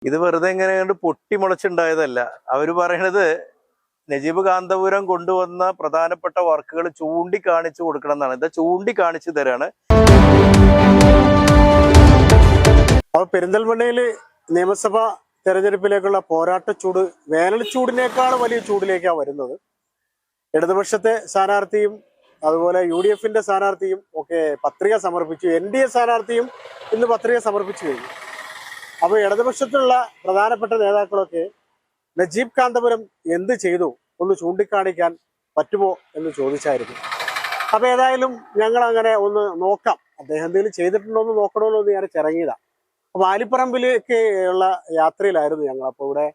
ഇത് വെറുതെ എങ്ങനെ കണ്ട് പൊട്ടിമുളച്ചുണ്ടായതല്ല. അവര് പറയണത് നജീബ് കാന്തപുരം കൊണ്ടുവന്ന പ്രധാനപ്പെട്ട വർക്കുകൾ ചൂണ്ടിക്കാണിച്ചു കൊടുക്കണം എന്നാണ്. ഇത് ചൂണ്ടിക്കാണിച്ചു തരാണ്. അപ്പൊ പെരിന്തൽമണ്ണയില് നിയമസഭാ തെരഞ്ഞെടുപ്പിലേക്കുള്ള പോരാട്ടച്ചൂട് വേനൽ ചൂടിനേക്കാൾ വലിയ ചൂടിലേക്കാണ് വരുന്നത്. ഇടതുപക്ഷത്തെ സ്ഥാനാർത്ഥിയും അതുപോലെ UDFന്റെ സ്ഥാനാർത്ഥിയും ഒക്കെ പത്രിക സമർപ്പിച്ചു. NDA സ്ഥാനാർത്ഥിയും ഇന്ന് പത്രിക സമർപ്പിച്ചു കഴിഞ്ഞു. അപ്പൊ ഇടതുപക്ഷത്തുള്ള പ്രധാനപ്പെട്ട നേതാക്കളൊക്കെ നജീബ് കാന്തപുരം എന്ത് ചെയ്തു ഒന്ന് ചൂണ്ടിക്കാണിക്കാൻ പറ്റുമോ എന്ന് ചോദിച്ചായിരുന്നു. അപ്പൊ ഏതായാലും ഞങ്ങൾ അങ്ങനെ ഒന്ന് നോക്കാം, അദ്ദേഹം എന്തെങ്കിലും ചെയ്തിട്ടുണ്ടോ എന്ന് നോക്കണമെന്ന് ഞാൻ ഇറങ്ങിയതാ. അപ്പൊ ആലിപ്പറമ്പിലേക്ക് ഉള്ള യാത്രയിലായിരുന്നു ഞങ്ങൾ. അപ്പൊ ഇവിടെ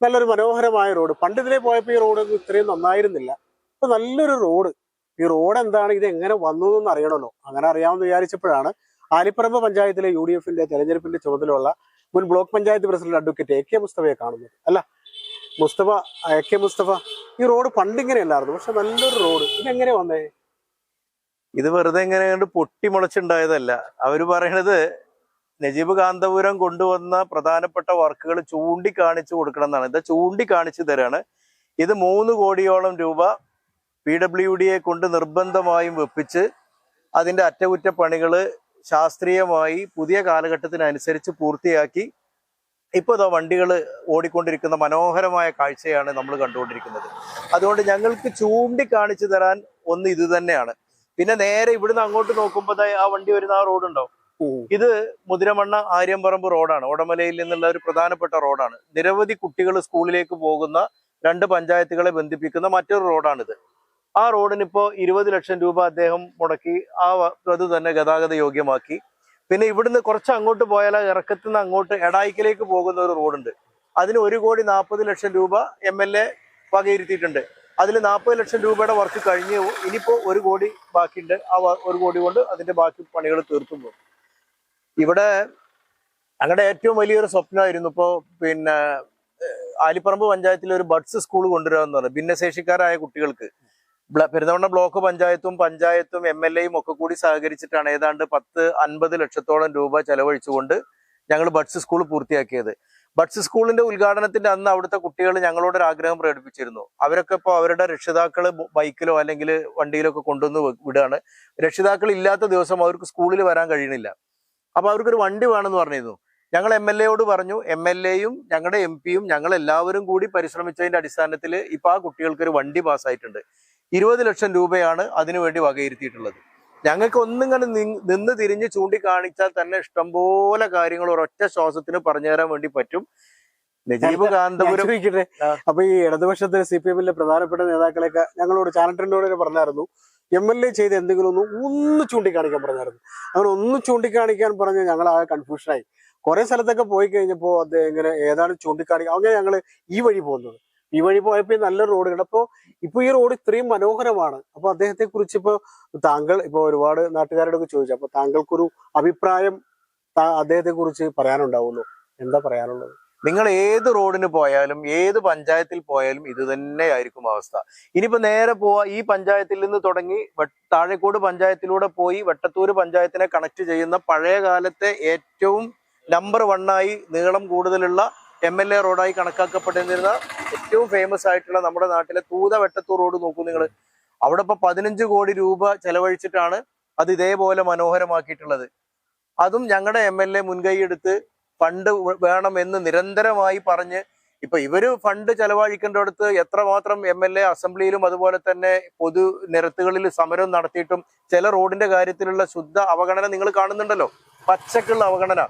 നല്ലൊരു മനോഹരമായ റോഡ്, പണ്ട് ഇതിലേ പോയപ്പോൾ ഈ റോഡ് ഇത്രയും നന്നായിരുന്നില്ല. ഇപ്പൊ നല്ലൊരു റോഡ്. ഈ റോഡ് എന്താണ്, ഇത് എങ്ങനെ വന്നു എന്ന് അറിയണമല്ലോ. അങ്ങനെ അറിയാമെന്ന് വിചാരിച്ചപ്പോഴാണ് ആലിപ്പറമ്പ് പഞ്ചായത്തിലെ UDFന്റെ തെരഞ്ഞെടുപ്പിന്റെ ചുമതലയുള്ള മുൻ block panchayat president advocate AK മുസ്തഫയെ കാണുന്നത്. അല്ല AK മുസ്തഫ, ഈ റോഡ് പണ്ടിങ്ങനെയല്ലായിരുന്നു, പക്ഷെ നല്ലൊരു റോഡ്, ഇതെങ്ങനെ വന്നേ? ഇത് വെറുതെ എങ്ങനെ കണ്ട് പൊട്ടിമുളച്ചുണ്ടായതല്ല. അവര് പറയണത് നജീബ് കാന്തപുരം കൊണ്ടുവന്ന പ്രധാനപ്പെട്ട വർക്കുകൾ ചൂണ്ടിക്കാണിച്ചു കൊടുക്കണം എന്നാണ്. ഇത് ചൂണ്ടിക്കാണിച്ചു തരാണ്. ഇത് 3 കോടിയോളം രൂപ PWDയെ കൊണ്ട് നിർബന്ധമായും വെപ്പിച്ച് അതിന്റെ അറ്റകുറ്റപ്പണികള് ശാസ്ത്രീയമായി പുതിയ കാലഘട്ടത്തിനനുസരിച്ച് പൂർത്തിയാക്കി ഇപ്പോൾ ഇതാ വണ്ടികൾ ഓടിക്കൊണ്ടിരിക്കുന്ന മനോഹരമായ കാഴ്ചയാണ് നമ്മൾ കണ്ടുകൊണ്ടിരിക്കുന്നത്. അതുകൊണ്ട് ഞങ്ങൾക്ക് ചൂണ്ടിക്കാണിച്ചു തരാൻ ഒന്ന് ഇത് തന്നെയാണ്. പിന്നെ നേരെ ഇവിടുന്ന് അങ്ങോട്ട് നോക്കുമ്പോൾ ആ വണ്ടി വരുന്ന ആ റോഡുണ്ടോ, ഇത് മുതിരമണ്ണ ആര്യമ്പറമ്പ് റോഡാണ്. ഓടമലയിൽ നിന്നുള്ള ഒരു പ്രധാനപ്പെട്ട റോഡാണ്. നിരവധി കുട്ടികൾ സ്കൂളിലേക്ക് പോകുന്ന 2 പഞ്ചായത്തുകളെ ബന്ധിപ്പിക്കുന്ന മറ്റൊരു റോഡാണിത്. ആ റോഡിന് ഇപ്പോൾ 20 ലക്ഷം രൂപ അദ്ദേഹം മുടക്കി അത് തന്നെ ഗതാഗത യോഗ്യമാക്കി. പിന്നെ ഇവിടുന്ന് കുറച്ച് അങ്ങോട്ട് പോയാൽ ഇറക്കത്തു നിന്ന് അങ്ങോട്ട് എടായിക്കലേക്ക് പോകുന്ന ഒരു റോഡുണ്ട്. അതിന് 1,40,00,000 രൂപ MLA വകയിരുത്തിയിട്ടുണ്ട്. അതിൽ 40 ലക്ഷം രൂപയുടെ വർക്ക് കഴിഞ്ഞു. ഇനിയിപ്പോ 1 കോടി ബാക്കിയുണ്ട്. ആ 1 കോടി കൊണ്ട് അതിന്റെ ബാക്കി പണികൾ തീർത്തു പോകും. ഇവിടെ ഞങ്ങളുടെ ഏറ്റവും വലിയൊരു സ്വപ്നമായിരുന്നു ഇപ്പോ പിന്നെ ആലിപ്പറമ്പ് പഞ്ചായത്തിൽ ഒരു ബഡ്സ് സ്കൂൾ കൊണ്ടുവരാമെന്ന് പറഞ്ഞു. ഭിന്നശേഷിക്കാരായ കുട്ടികൾക്ക് പെരുന്തമണ്ണ ബ്ലോക്ക് പഞ്ചായത്തും MLAയും ഒക്കെ കൂടി സഹകരിച്ചിട്ടാണ് ഏതാണ്ട് 10-50 ലക്ഷത്തോളം രൂപ ചെലവഴിച്ചുകൊണ്ട് ഞങ്ങൾ ബഡ്സ് സ്കൂൾ പൂർത്തിയാക്കിയത്. ബഡ്സ് സ്കൂളിന്റെ ഉദ്ഘാടനത്തിന്റെ അന്ന് അവിടുത്തെ കുട്ടികൾ ഞങ്ങളോടൊരു ആഗ്രഹം പ്രകടിപ്പിച്ചിരുന്നു. അവരൊക്കെ ഇപ്പോൾ അവരുടെ രക്ഷിതാക്കള് ബൈക്കിലോ അല്ലെങ്കിൽ വണ്ടിയിലോ ഒക്കെ കൊണ്ടുവന്ന് വിടുകയാണ്. രക്ഷിതാക്കൾ ഇല്ലാത്ത ദിവസം അവർക്ക് സ്കൂളിൽ വരാൻ കഴിയണില്ല. അപ്പൊ അവർക്കൊരു വണ്ടി വേണമെന്ന് പറഞ്ഞിരുന്നു. ഞങ്ങൾ MLAയോട് പറഞ്ഞു. MLAയും ഞങ്ങളുടെ MP ഞങ്ങൾ എല്ലാവരും കൂടി പരിശ്രമിച്ചതിന്റെ അടിസ്ഥാനത്തിൽ ഇപ്പൊ ആ കുട്ടികൾക്ക് ഒരു വണ്ടി പാസ്സായിട്ടുണ്ട്. 20 ലക്ഷം രൂപയാണ് അതിനുവേണ്ടി വകയിരുത്തിയിട്ടുള്ളത്. ഞങ്ങൾക്ക് ഒന്നിങ്ങനെ നിന്ന് തിരിഞ്ഞ് ചൂണ്ടിക്കാണിച്ചാൽ തന്നെ ഇഷ്ടംപോലെ കാര്യങ്ങൾ ഒരൊറ്റ ശ്വാസത്തിന് പറഞ്ഞു തരാൻ വേണ്ടി പറ്റും. നജീബ് കാന്തപുരം. അപ്പൊ ഈ ഇടതുപക്ഷത്തിന് CPMലെ പ്രധാനപ്പെട്ട നേതാക്കളെയൊക്കെ ഞങ്ങളോട് ചാനലിനോട് പറഞ്ഞായിരുന്നു, MLA ചെയ്ത് എന്തെങ്കിലും ഒന്ന് ചൂണ്ടിക്കാണിക്കാൻ പറഞ്ഞായിരുന്നു. അങ്ങനെ ഒന്ന് ചൂണ്ടിക്കാണിക്കാൻ പറഞ്ഞ് ഞങ്ങൾ ആ കൺഫ്യൂഷനായി. കുറെ സ്ഥലത്തൊക്കെ പോയി കഴിഞ്ഞപ്പോ അദ്ദേഹം ഇങ്ങനെ ഏതാണ് ചൂണ്ടിക്കാണിക്കുക, അങ്ങനെ ഞങ്ങള് ഈ വഴി പോകുന്നത്. ഈ വഴി പോയപ്പോ നല്ലൊരു റോഡ് കണ്ടപ്പോ ഇപ്പൊ ഈ റോഡ് ഇത്രയും മനോഹരമാണ്. അപ്പൊ അദ്ദേഹത്തെ കുറിച്ച് താങ്കൾ ഒരുപാട് നാട്ടുകാരോടൊക്കെ ചോദിച്ചു. അപ്പൊ താങ്കൾക്കൊരു അഭിപ്രായം അദ്ദേഹത്തെ കുറിച്ച് പറയാനുണ്ടാവുമല്ലോ, എന്താ പറയാനുള്ളത്? നിങ്ങൾ ഏത് റോഡിന് പോയാലും ഏത് പഞ്ചായത്തിൽ പോയാലും ഇത് തന്നെയായിരിക്കും അവസ്ഥ. ഇനിയിപ്പോ നേരെ പോവാ, ഈ പഞ്ചായത്തിൽ നിന്ന് തുടങ്ങി താഴേക്കോട് പഞ്ചായത്തിലൂടെ പോയി വെട്ടത്തൂര് പഞ്ചായത്തിനെ കണക്ട് ചെയ്യുന്ന പഴയ കാലത്തെ ഏറ്റവും നമ്പർ 1 നീളം കൂടുതലുള്ള MLA റോഡായി കണക്കാക്കപ്പെട്ടിരുന്ന ഏറ്റവും ഫേമസ് ആയിട്ടുള്ള നമ്മുടെ നാട്ടിലെ തൂത വെട്ടത്തൂർ റോഡ് നോക്കൂ നിങ്ങൾ. അവിടെ ഇപ്പൊ 15 കോടി രൂപ ചെലവഴിച്ചിട്ടാണ് അത് ഇതേപോലെ മനോഹരമാക്കിയിട്ടുള്ളത്. അതും ഞങ്ങളുടെ MLA മുൻകൈയെടുത്ത് ഫണ്ട് വേണമെന്ന് നിരന്തരമായി പറഞ്ഞ് ഇപ്പൊ ഇവര് ഫണ്ട് ചെലവഴിക്കേണ്ടടുത്ത് എത്രമാത്രം MLA അസംബ്ലിയിലും അതുപോലെ തന്നെ പൊതു നിരത്തുകളിൽ സമരം നടത്തിയിട്ടും ചില റോഡിന്റെ കാര്യത്തിലുള്ള ശുദ്ധ അവഗണന നിങ്ങൾ കാണുന്നുണ്ടല്ലോ, പച്ചക്കുള്ള അവഗണന.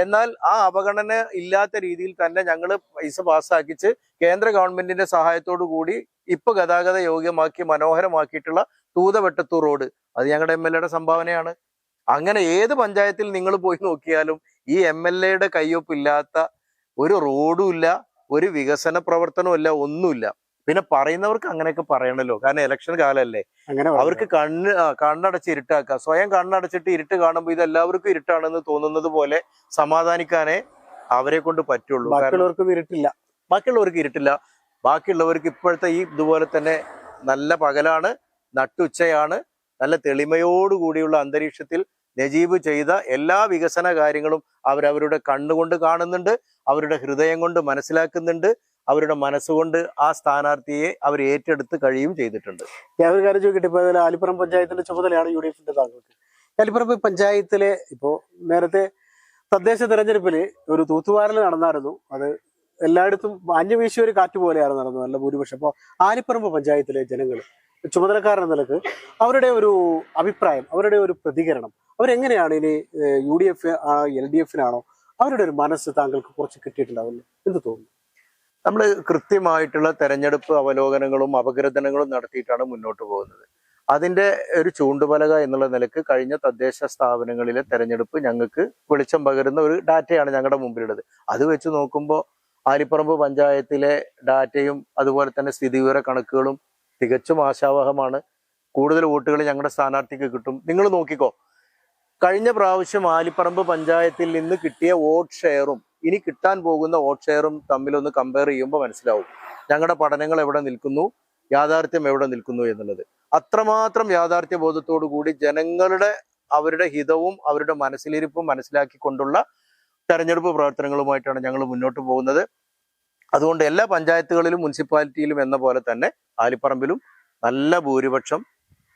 എന്നാൽ ആ അവഗണന ഇല്ലാത്ത രീതിയിൽ തന്നെ ഞങ്ങൾ പൈസ പാസ്സാക്കിച്ച് കേന്ദ്ര ഗവൺമെന്റിന്റെ സഹായത്തോടു കൂടി ഇപ്പൊ ഗതാഗത യോഗ്യമാക്കി മനോഹരമാക്കിയിട്ടുള്ള തൂതവെട്ടത്തൂർ റോഡ് അത് ഞങ്ങളുടെ MLAയുടെ സംഭാവനയാണ്. അങ്ങനെ ഏത് പഞ്ചായത്തിൽ നിങ്ങൾ പോയി നോക്കിയാലും ഈ MLAയുടെ കയ്യൊപ്പില്ലാത്ത ഒരു റോഡും ഇല്ല, ഒരു വികസന പ്രവർത്തനവും ഇല്ല, ഒന്നുമില്ല. പിന്നെ പറയുന്നവർക്ക് അങ്ങനെയൊക്കെ പറയണല്ലോ, കാരണം ഇലക്ഷൻ കാലല്ലേ. അവർക്ക് കണ്ണടച്ച് ഇരുട്ടാക്കുക, സ്വയം കണ്ണടച്ചിട്ട് ഇരുട്ട് കാണുമ്പോൾ ഇത് എല്ലാവർക്കും ഇരുട്ടാണെന്ന് തോന്നുന്നത് പോലെ സമാധാനിക്കാനേ അവരെ കൊണ്ട് പറ്റുള്ളൂ. ബാക്കിയുള്ളവർക്ക് ഇരുട്ടില്ല. ബാക്കിയുള്ളവർക്ക് ഇപ്പോഴത്തെ ഈ ഇതുപോലെ തന്നെ നല്ല പകലാണ്, നട്ടുച്ചയാണ്, നല്ല തെളിമയോടുകൂടിയുള്ള അന്തരീക്ഷത്തിൽ നജീബ് ചെയ്ത എല്ലാ വികസന കാര്യങ്ങളും അവരവരുടെ കണ്ണുകൊണ്ട് കാണുന്നുണ്ട്, അവരുടെ ഹൃദയം കൊണ്ട് മനസ്സിലാക്കുന്നുണ്ട്, അവരുടെ മനസ്സുകൊണ്ട് ആ സ്ഥാനാർത്ഥിയെ അവർ ഏറ്റെടുത്ത് കഴിയും ചെയ്തിട്ടുണ്ട്. ഞാൻ ഒരു കാര്യം ചോദിക്കട്ടെ, ഇപ്പൊ ആലിപ്പുറം പഞ്ചായത്തിന്റെ ചുമതലയാണ് UDF-ന്റെ താങ്കൾക്ക്. ആലിപ്പുറം പഞ്ചായത്തിലെ ഇപ്പോ നേരത്തെ തദ്ദേശ തെരഞ്ഞെടുപ്പില് ഒരു തൂത്തുവാരൽ നടന്നായിരുന്നു. അത് എല്ലായിടത്തും അന്യവീശിയ ഒരു കാറ്റ് പോലെയാണ് നടന്നത്, നല്ല ഭൂരിപക്ഷം. അപ്പോൾ ആലിപ്പറമ്പ് പഞ്ചായത്തിലെ ജനങ്ങൾ ചുമതലക്കാരെന്ന നിലക്ക് അവരുടെ ഒരു അഭിപ്രായം, അവരുടെ ഒരു പ്രതികരണം, അവരെങ്ങനെയാണ് ഇനി UDF ആണോ LDF-നാണോ, അവരുടെ ഒരു മനസ്സ് താങ്കൾക്ക് കുറച്ച് കിട്ടിയിട്ടുണ്ടാവില്ല, എന്ത് തോന്നുന്നു? നമ്മൾ കൃത്യമായിട്ടുള്ള തെരഞ്ഞെടുപ്പ് അവലോകനങ്ങളും അപഗ്രഥനങ്ങളും നടത്തിയിട്ടാണ് മുന്നോട്ട് പോകുന്നത്. അതിന്റെ ഒരു ചൂണ്ടുപലക എന്നുള്ള നിലക്ക് കഴിഞ്ഞ തദ്ദേശ സ്ഥാപനങ്ങളിലെ തെരഞ്ഞെടുപ്പ് ഞങ്ങൾക്ക് വെളിച്ചം പകരുന്ന ഒരു ഡാറ്റയാണ് ഞങ്ങളുടെ മുമ്പിലുള്ളത്. അത് വെച്ച് നോക്കുമ്പോൾ ആലിപ്പറമ്പ് പഞ്ചായത്തിലെ ഡാറ്റയും അതുപോലെ തന്നെ സ്ഥിതിവിവര കണക്കുകളും തികച്ചും ആശാവഹമാണ്. കൂടുതൽ വോട്ടുകൾ ഞങ്ങളുടെ സ്ഥാനാർത്ഥിക്ക് കിട്ടും. നിങ്ങൾ നോക്കിക്കോ, കഴിഞ്ഞ പ്രാവശ്യം ആലിപ്പറമ്പ് പഞ്ചായത്തിൽ നിന്ന് കിട്ടിയ വോട്ട് ഷെയറും ഇനി കിട്ടാൻ പോകുന്ന വോട്ട് ഷെയറും തമ്മിലൊന്ന് കമ്പയർ ചെയ്യുമ്പോൾ മനസ്സിലാവും ഞങ്ങളുടെ പഠനങ്ങൾ എവിടെ നിൽക്കുന്നു, യാഥാർത്ഥ്യം എവിടെ നിൽക്കുന്നു എന്നുള്ളത്. അത്രമാത്രം യാഥാർത്ഥ്യ ബോധത്തോടു കൂടി ജനങ്ങളുടെ അവരുടെ ഹിതവും അവരുടെ മനസ്സിലിരിപ്പും മനസ്സിലാക്കിക്കൊണ്ടുള്ള തെരഞ്ഞെടുപ്പ് പ്രവർത്തനങ്ങളുമായിട്ടാണ് ഞങ്ങൾ മുന്നോട്ട് പോകുന്നത്. അതുകൊണ്ട് എല്ലാ പഞ്ചായത്തുകളിലും മുനിസിപ്പാലിറ്റിയിലും എന്ന പോലെ തന്നെ ആലിപ്പറമ്പിലും നല്ല ഭൂരിപക്ഷം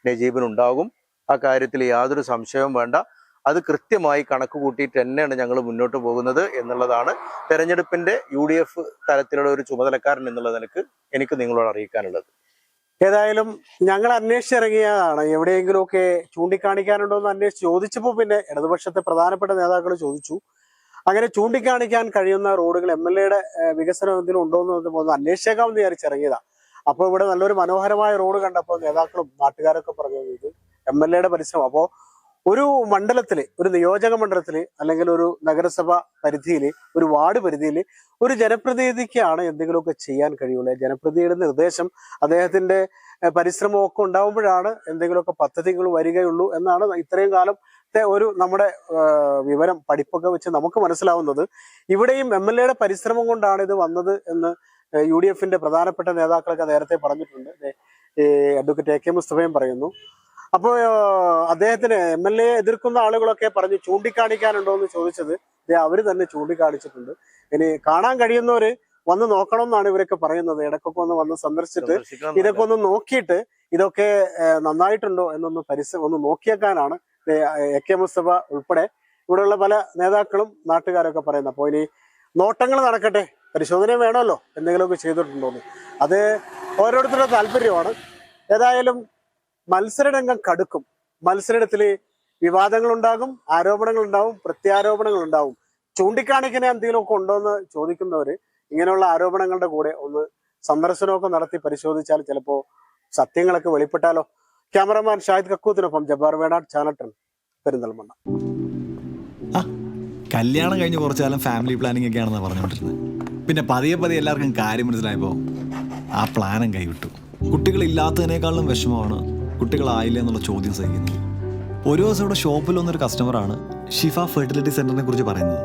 നജീബിനുണ്ടാകും. ആ കാര്യത്തിൽ യാതൊരു സംശയവും വേണ്ട. അത് കൃത്യമായി കണക്ക് കൂട്ടിയിട്ട് തന്നെയാണ് ഞങ്ങൾ മുന്നോട്ട് പോകുന്നത് എന്നുള്ളതാണ് തെരഞ്ഞെടുപ്പിന്റെ UDF തലത്തിലുള്ള ഒരു ചുമതലക്കാരൻ എന്നുള്ള നിലക്ക് എനിക്ക് നിങ്ങളോട് അറിയിക്കാനുള്ളത്. ഏതായാലും ഞങ്ങൾ അന്വേഷിച്ചിറങ്ങിയതാണ്. എവിടെയെങ്കിലുമൊക്കെ ചൂണ്ടിക്കാണിക്കാനുണ്ടോ എന്ന് അന്വേഷിച്ച് ചോദിച്ചപ്പോൾ പിന്നെ ഇടതുപക്ഷത്തെ പ്രധാനപ്പെട്ട നേതാക്കൾ ചോദിച്ചു, അങ്ങനെ ചൂണ്ടിക്കാണിക്കാൻ കഴിയുന്ന റോഡുകൾ MLA-യുടെ വികസനം എന്തെങ്കിലും ഉണ്ടോ എന്ന് അന്വേഷിച്ചേക്കാമെന്ന് വിചാരിച്ചിറങ്ങിയതാ. അപ്പോൾ ഇവിടെ നല്ലൊരു മനോഹരമായ റോഡ് കണ്ടപ്പോൾ നേതാക്കളും നാട്ടുകാരൊക്കെ പറഞ്ഞു ഇത് MLA-യുടെ പരിശ്രമം. അപ്പോൾ ഒരു മണ്ഡലത്തില്, ഒരു നിയോജക മണ്ഡലത്തില്, അല്ലെങ്കിൽ ഒരു നഗരസഭ പരിധിയിൽ, ഒരു വാർഡ് പരിധിയിൽ ഒരു ജനപ്രതിനിധിക്കാണ് എന്തെങ്കിലുമൊക്കെ ചെയ്യാൻ കഴിയുള്ളൂ. ജനപ്രതിനിധിയുടെ നിർദ്ദേശം, അദ്ദേഹത്തിന്റെ പരിശ്രമമൊക്കെ ഉണ്ടാവുമ്പോഴാണ് എന്തെങ്കിലുമൊക്കെ പദ്ധതികൾ വരികയുള്ളൂ എന്നാണ് ഇത്രയും കാലത്തെ ഒരു നമ്മുടെ വിവരം, പഠിപ്പൊക്കെ വെച്ച് നമുക്ക് മനസ്സിലാവുന്നത്. ഇവിടെയും MLA-യുടെ പരിശ്രമം കൊണ്ടാണ് ഇത് വന്നത് എന്ന് UDF-ന്റെ പ്രധാനപ്പെട്ട നേതാക്കളൊക്കെ നേരത്തെ പറഞ്ഞിട്ടുണ്ട്. അഡ്വക്കേറ്റ് AK മുസ്തഫയും പറയുന്നു. അപ്പോൾ അദ്ദേഹത്തിന് MLA എതിർക്കുന്ന ആളുകളൊക്കെ പറഞ്ഞു ചൂണ്ടിക്കാണിക്കാനുണ്ടോ എന്ന് ചോദിച്ചത് അവര് തന്നെ ചൂണ്ടിക്കാണിച്ചിട്ടുണ്ട്. ഇനി കാണാൻ കഴിയുന്നവര് വന്ന് നോക്കണം എന്നാണ് ഇവരൊക്കെ പറയുന്നത്. ഇടയ്ക്കൊക്കെ വന്ന് സന്ദർശിച്ചിട്ട് ഇതൊക്കെ ഒന്ന് നോക്കിയിട്ട് ഇതൊക്കെ നന്നായിട്ടുണ്ടോ ഒന്ന് നോക്കിയേക്കാനാണ് AK മുസ്തഫ ഉൾപ്പെടെ ഇവിടെയുള്ള പല നേതാക്കളും നാട്ടുകാരൊക്കെ പറയുന്നത്. അപ്പോൾ ഇനി നോട്ടങ്ങൾ നടക്കട്ടെ, പരിശോധന വേണമല്ലോ, എന്തെങ്കിലുമൊക്കെ ചെയ്തിട്ടുണ്ടോന്ന്. അത് ഓരോരുത്തരുടെ താല്പര്യമാണ്. ഏതായാലും മത്സരരംഗം കടുക്കും. മത്സരത്തില് വിവാദങ്ങൾ ഉണ്ടാകും, ആരോപണങ്ങൾ ഉണ്ടാവും, പ്രത്യാരോപണങ്ങൾ ഉണ്ടാവും. ചൂണ്ടിക്കാണിക്കാൻ എന്തെങ്കിലുമൊക്കെ ഉണ്ടോയെന്ന് ചോദിക്കുന്നവര് ഇങ്ങനെയുള്ള ആരോപണങ്ങളുടെ കൂടെ ഒന്ന് സന്ദർശനമൊക്കെ നടത്തി പരിശോധിച്ചാൽ ചിലപ്പോ സത്യങ്ങളൊക്കെ വെളിപ്പെട്ടാലോ. ക്യാമറമാൻ ഷാഹിദ് കക്കൂത്തിനൊപ്പം ജബ്ബാർ വേണാട്, ചാനൽ 10, പെരിന്തൽമണ്ണ. കല്യാണം കഴിഞ്ഞ് കുറച്ചു കാലം ഫാമിലി പ്ലാനിങ് ഒക്കെയാണെന്ന് പറഞ്ഞുകൊണ്ടിരുന്നത്. പിന്നെ പതിയെ പതിയെ എല്ലാവർക്കും കാര്യം മനസ്സിലായപ്പോൾ ആ പ്ലാനും കൈവിട്ടു. കുട്ടികളില്ലാത്തതിനേക്കാളും വിഷമമാണ് കുട്ടികളായില്ല എന്നുള്ള ചോദ്യം സഹിക്കുന്നത്. ഒരു ദിവസം ഇവിടെ ഷോപ്പിൽ വന്നൊരു കസ്റ്റമറാണ് ഷിഫ ഫെർട്ടിലിറ്റി സെന്ററിനെ കുറിച്ച് പറയുന്നത്.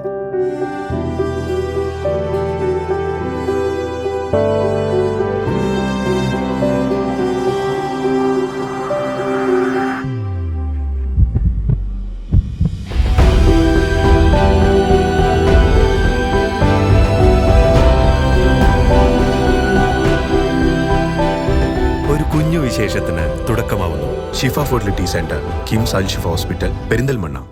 വിശേഷത്തിന് തുടക്കമാവുന്നു. ഷിഫ ഫെർട്ടിലിറ്റി സെന്റർ, കിംസ് അൽ ഷിഫ ഹോസ്പിറ്റൽ, പെരിന്തൽമണ്ണ.